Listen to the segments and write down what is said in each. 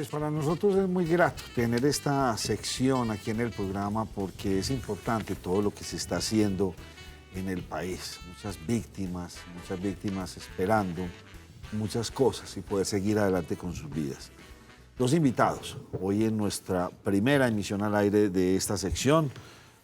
Pues para nosotros es muy grato tener esta sección aquí en el programa porque es importante todo lo que se está haciendo en el país. Muchas víctimas esperando muchas cosas y poder seguir adelante con sus vidas. Dos invitados, hoy en nuestra primera emisión al aire de esta sección,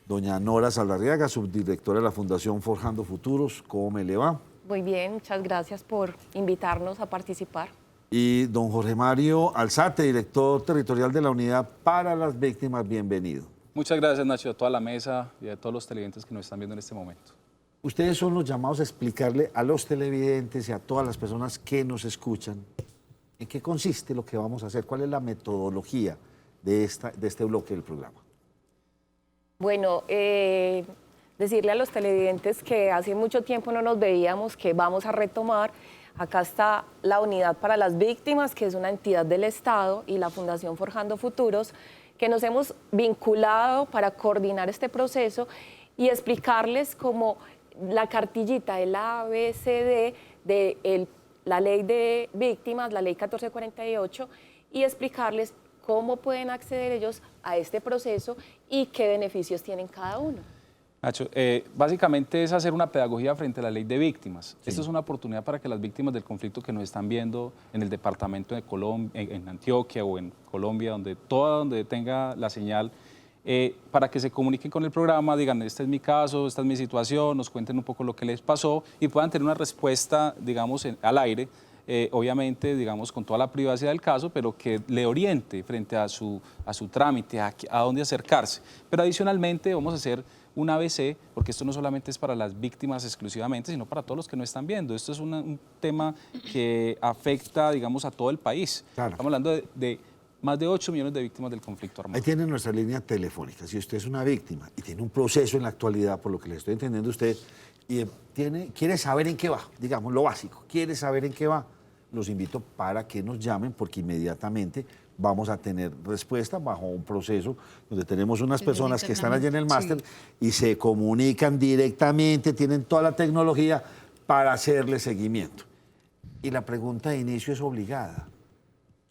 doña Nora Saldarriaga, subdirectora de la Fundación Forjando Futuros. ¿Cómo me le va? Muy bien, muchas gracias por invitarnos a participar. Y don Jorge Mario Alzate, director territorial de la Unidad para las Víctimas. Bienvenido. Muchas gracias, Nacho, a toda la mesa y a todos los televidentes que nos están viendo en este momento. Ustedes son los llamados a explicarle a los televidentes y a todas las personas que nos escuchan en qué consiste lo que vamos a hacer, cuál es la metodología de este bloque del programa. Bueno, decirle a los televidentes que hace mucho tiempo no nos veíamos, que vamos a retomar. Acá está la Unidad para las Víctimas, que es una entidad del Estado, y la Fundación Forjando Futuros, que nos hemos vinculado para coordinar este proceso y explicarles como la cartillita, el ABCD de la Ley de Víctimas, la Ley 1448, y explicarles cómo pueden acceder ellos a este proceso y qué beneficios tienen cada uno. Nacho, básicamente es hacer una pedagogía frente a la ley de víctimas. Sí. Esto es una oportunidad para que las víctimas del conflicto que nos están viendo en el departamento de Colombia, en Antioquia o en Colombia, donde tenga la señal, para que se comuniquen con el programa, digan, este es mi caso, esta es mi situación, nos cuenten un poco lo que les pasó y puedan tener una respuesta, digamos, al aire, obviamente, digamos, con toda la privacidad del caso, pero que le oriente frente a su trámite, a dónde acercarse. Pero adicionalmente vamos a hacer un ABC, porque esto no solamente es para las víctimas exclusivamente, sino para todos los que no están viendo. Esto es un tema que afecta, digamos, a todo el país. Claro. Estamos hablando de más de 8 millones de víctimas del conflicto armado. Ahí tiene nuestra línea telefónica. Si usted es una víctima y tiene un proceso en la actualidad, por lo que le estoy entendiendo a usted, y quiere saber en qué va, digamos, lo básico, quiere saber en qué va, los invito para que nos llamen, porque inmediatamente vamos a tener respuesta bajo un proceso donde tenemos unas personas que están allí en el máster y se comunican directamente, tienen toda la tecnología para hacerle seguimiento. Y la pregunta de inicio es obligada.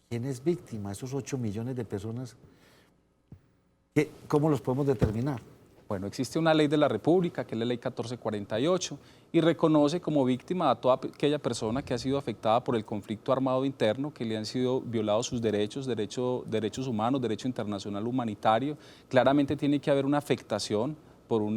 ¿Quién es víctima? Esos 8 millones de personas, ¿cómo los podemos determinar? Bueno, existe una ley de la República, que es la ley 1448, y reconoce como víctima a toda aquella persona que ha sido afectada por el conflicto armado interno, que le han sido violados sus derechos humanos, derecho internacional humanitario. Claramente tiene que haber una afectación por un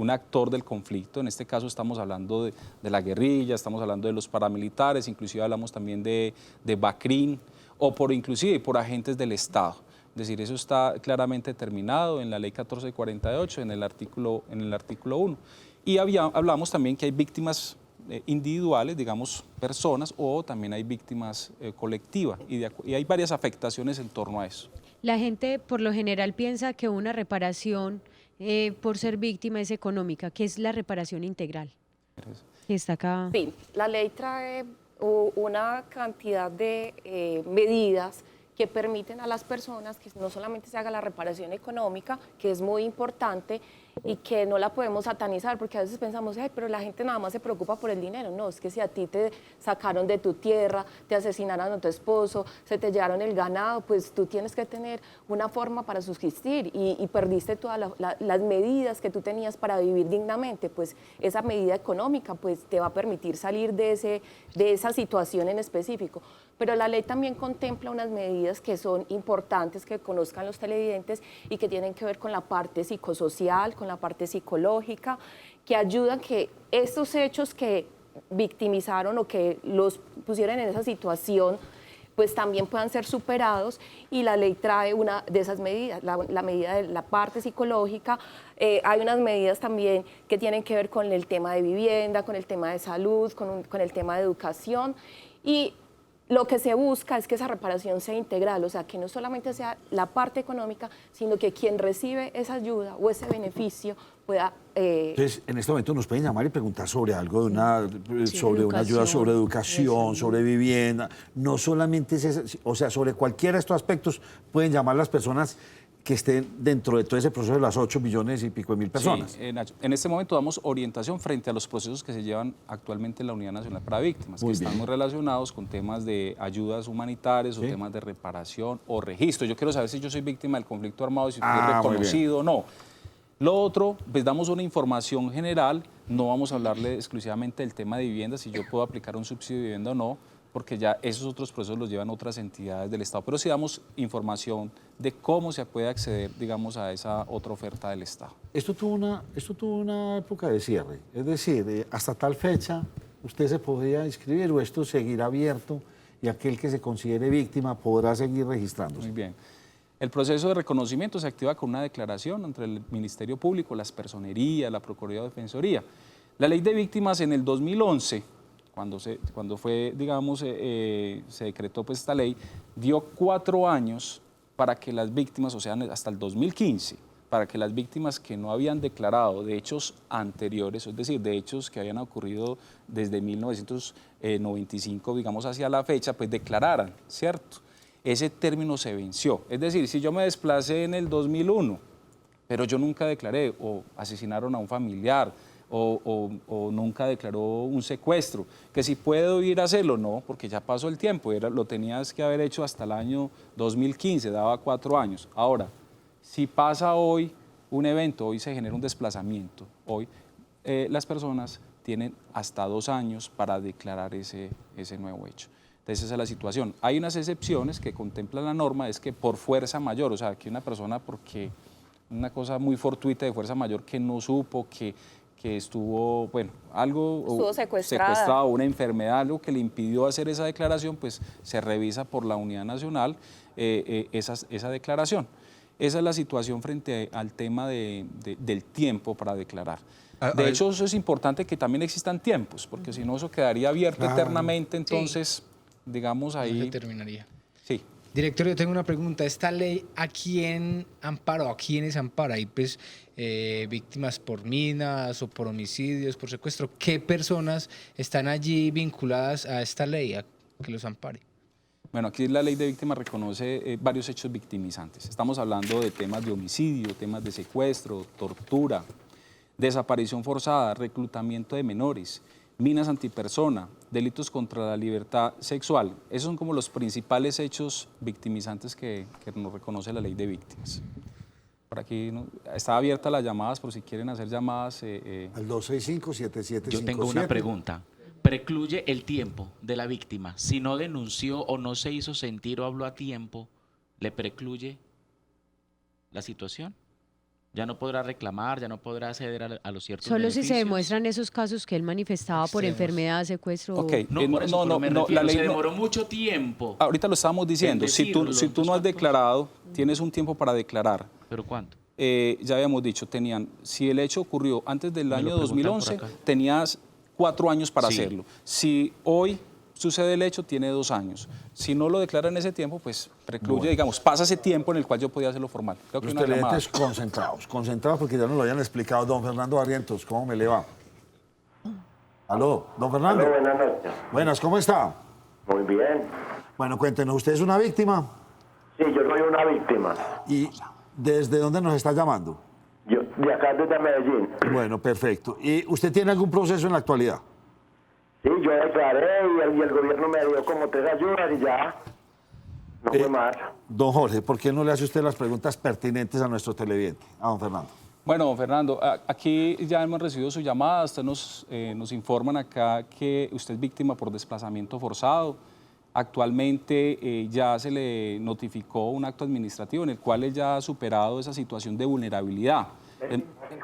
actor del conflicto. En este caso estamos hablando de la guerrilla, estamos hablando de los paramilitares, inclusive hablamos también de BACRIM, o inclusive por agentes del Estado. Es decir, eso está claramente determinado en la ley 1448, en el artículo 1. Y hablamos también que hay víctimas individuales, digamos, personas, o también hay víctimas colectivas, y hay varias afectaciones en torno a eso. La gente por lo general piensa que una reparación por ser víctima es económica, que es la reparación integral. Que está acá. Sí, la ley trae una cantidad de medidas que permiten a las personas que no solamente se haga la reparación económica, que es muy importante y que no la podemos satanizar, porque a veces pensamos, ay, pero la gente nada más se preocupa por el dinero. No, es que si a ti te sacaron de tu tierra, te asesinaron a tu esposo, se te llevaron el ganado, pues tú tienes que tener una forma para subsistir y perdiste todas las medidas que tú tenías para vivir dignamente. Pues esa medida económica pues te va a permitir salir de esa situación en específico. Pero la ley también contempla unas medidas que son importantes que conozcan los televidentes y que tienen que ver con la parte psicosocial, con la parte psicológica, que ayudan que estos hechos que victimizaron o que los pusieron en esa situación, pues también puedan ser superados, y la ley trae una de esas medidas, la medida de la parte psicológica. Hay unas medidas también que tienen que ver con el tema de vivienda, con el tema de salud, con el tema de educación, y lo que se busca es que esa reparación sea integral, o sea, que no solamente sea la parte económica, sino que quien recibe esa ayuda o ese beneficio pueda... Entonces, en este momento nos pueden llamar y preguntar sobre algo, sobre una ayuda, sobre educación, sobre vivienda. No solamente es eso, o sea, sobre cualquiera de estos aspectos pueden llamar las personas que estén dentro de todo ese proceso de las 8 millones y pico de mil personas. Sí, Nacho, en este momento damos orientación frente a los procesos que se llevan actualmente en la Unidad Nacional para Víctimas, que están muy relacionados con temas de ayudas humanitarias o temas de reparación o registro. Yo quiero saber si yo soy víctima del conflicto armado, si estoy reconocido o no. Lo otro, pues damos una información general, no vamos a hablarle exclusivamente del tema de vivienda, si yo puedo aplicar un subsidio de vivienda o no, porque ya esos otros procesos los llevan otras entidades del Estado. Pero sí damos información de cómo se puede acceder, digamos, a esa otra oferta del Estado. Esto tuvo una época de cierre, es decir, hasta tal fecha usted se podría inscribir o esto seguirá abierto y aquel que se considere víctima podrá seguir registrándose. Muy bien. El proceso de reconocimiento se activa con una declaración entre el Ministerio Público, las personerías, la Procuraduría de Defensoría. La Ley de Víctimas en el 2011, cuando fue, digamos, se decretó pues esta ley, dio 4 años para que las víctimas, o sea, hasta el 2015, para que las víctimas que no habían declarado de hechos anteriores, es decir, de hechos que habían ocurrido desde 1995, digamos, hacia la fecha, pues declararan, ¿cierto? Ese término se venció. Es decir, si yo me desplacé en el 2001, pero yo nunca declaré, o asesinaron a un familiar, o nunca declaró un secuestro, que si puedo ir a hacerlo, no, porque ya pasó el tiempo, lo tenías que haber hecho hasta el año 2015, daba 4 años. Ahora, si pasa hoy un evento, hoy se genera un desplazamiento, hoy las personas tienen hasta 2 años para declarar ese nuevo hecho. Entonces esa es la situación. Hay unas excepciones que contempla la norma, es que por fuerza mayor, o sea, que una persona porque una cosa muy fortuita de fuerza mayor que no supo, que estuvo, bueno, algo estuvo secuestrado, una enfermedad, algo que le impidió hacer esa declaración, pues se revisa por la Unidad Nacional esa declaración. Esa es la situación frente al tema del tiempo para declarar. De hecho, eso es importante que también existan tiempos, porque si no eso quedaría abierto eternamente, entonces, digamos, ahí... No se terminaría. Sí. Director, yo tengo una pregunta. ¿Esta ley a quién ampara o a quiénes ampara? Hay pues víctimas por minas o por homicidios, por secuestro. ¿Qué personas están allí vinculadas a esta ley, a que los ampare? Bueno, aquí la ley de víctimas reconoce varios hechos victimizantes. Estamos hablando de temas de homicidio, temas de secuestro, tortura, desaparición forzada, reclutamiento de menores, minas antipersona, delitos contra la libertad sexual. Esos son como los principales hechos victimizantes que nos reconoce la ley de víctimas. Por aquí está abierta las llamadas por si quieren hacer llamadas. Al 265-7757. Yo tengo una pregunta. ¿Precluye el tiempo de la víctima? Si no denunció o no se hizo sentir o habló a tiempo, ¿le precluye la situación? Ya no podrá reclamar, ya no podrá acceder a los ciertos Solo beneficios. si se demuestran esos casos que él manifestaba por enfermedad, secuestro. Okay. No, por eso, no, la ley se demoró mucho tiempo. Ahorita lo estábamos diciendo, si tú no has declarado, tienes un tiempo para declarar. ¿Pero cuánto? Ya habíamos dicho, si el hecho ocurrió antes del año 2011, tenías 4 años para hacerlo. Si hoy sucede el hecho, tiene 2 años. Si no lo declara en ese tiempo, pues precluye, digamos, pasa ese tiempo en el cual yo podía hacerlo formal. Creo que los televidentes concentrados porque ya nos lo habían explicado. Don Fernando Barrientos, ¿cómo me le va? Aló, don Fernando. Aló, buenas noches. Buenas, ¿cómo está? Muy bien. Bueno, cuéntenos, ¿usted es una víctima? Sí, yo soy una víctima. ¿Y desde dónde nos está llamando? Yo, de acá desde Medellín. Bueno, perfecto. ¿Y usted tiene algún proceso en la actualidad? Sí, yo declaré y el gobierno me dio como 3 ayudas y ya. No fue más. Don Jorge, ¿por qué no le hace usted las preguntas pertinentes a nuestro televidente, a don Fernando? Bueno, don Fernando, aquí ya hemos recibido su llamada. Usted nos informan acá que usted es víctima por desplazamiento forzado. Actualmente ya se le notificó un acto administrativo en el cual él ya ha superado esa situación de vulnerabilidad.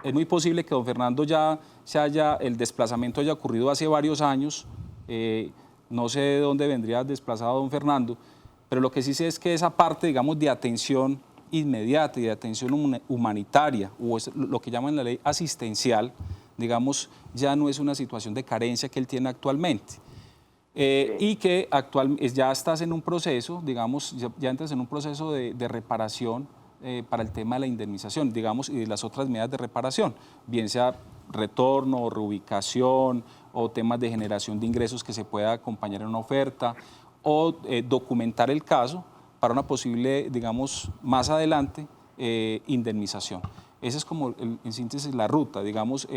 Es muy posible que don Fernando el desplazamiento haya ocurrido hace varios años. No sé de dónde vendría desplazado don Fernando, pero lo que sí sé es que esa parte, digamos, de atención inmediata y de atención humanitaria, o lo que llaman la ley asistencial, digamos, ya no es una situación de carencia que él tiene actualmente. Y que ya estás en un proceso, digamos, ya entras en un proceso de reparación para el tema de la indemnización, digamos, y de las otras medidas de reparación, bien sea retorno, reubicación o temas de generación de ingresos que se pueda acompañar en una oferta, o documentar el caso para una posible, digamos, más adelante, indemnización. Esa es como, en síntesis, la ruta. Digamos,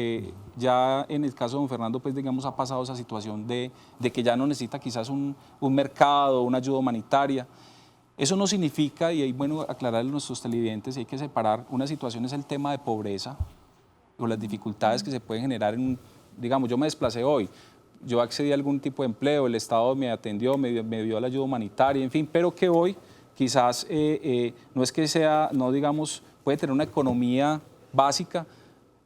ya en el caso de don Fernando, pues, digamos, ha pasado esa situación de que ya no necesita quizás un mercado, una ayuda humanitaria. Eso no significa, y es bueno aclararle a nuestros televidentes, hay que separar, una situación es el tema de pobreza o las dificultades que se pueden generar digamos, yo me desplacé hoy, yo accedí a algún tipo de empleo, el Estado me atendió, me dio la ayuda humanitaria, en fin, pero que hoy quizás no es que sea, no digamos, puede tener una economía básica,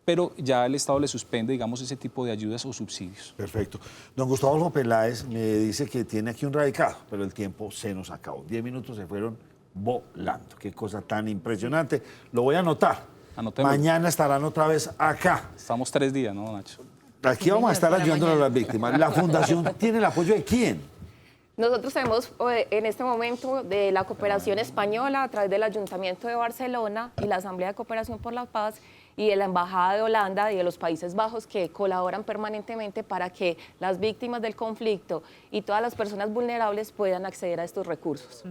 pero ya el Estado le suspende, digamos, ese tipo de ayudas o subsidios. Perfecto. Don Gustavo Adolfo Peláez me dice que tiene aquí un radicado, pero el tiempo se nos acabó. 10 minutos se fueron volando. Qué cosa tan impresionante. Lo voy a anotar. Anotémoslo. Mañana estarán otra vez acá. Estamos 3 días, ¿no, Nacho? Aquí vamos a estar ayudando a las víctimas. ¿La fundación tiene el apoyo de quién? Nosotros tenemos en este momento de la cooperación española a través del Ayuntamiento de Barcelona y la Asamblea de Cooperación por la Paz y de la Embajada de Holanda y de los Países Bajos que colaboran permanentemente para que las víctimas del conflicto y todas las personas vulnerables puedan acceder a estos recursos.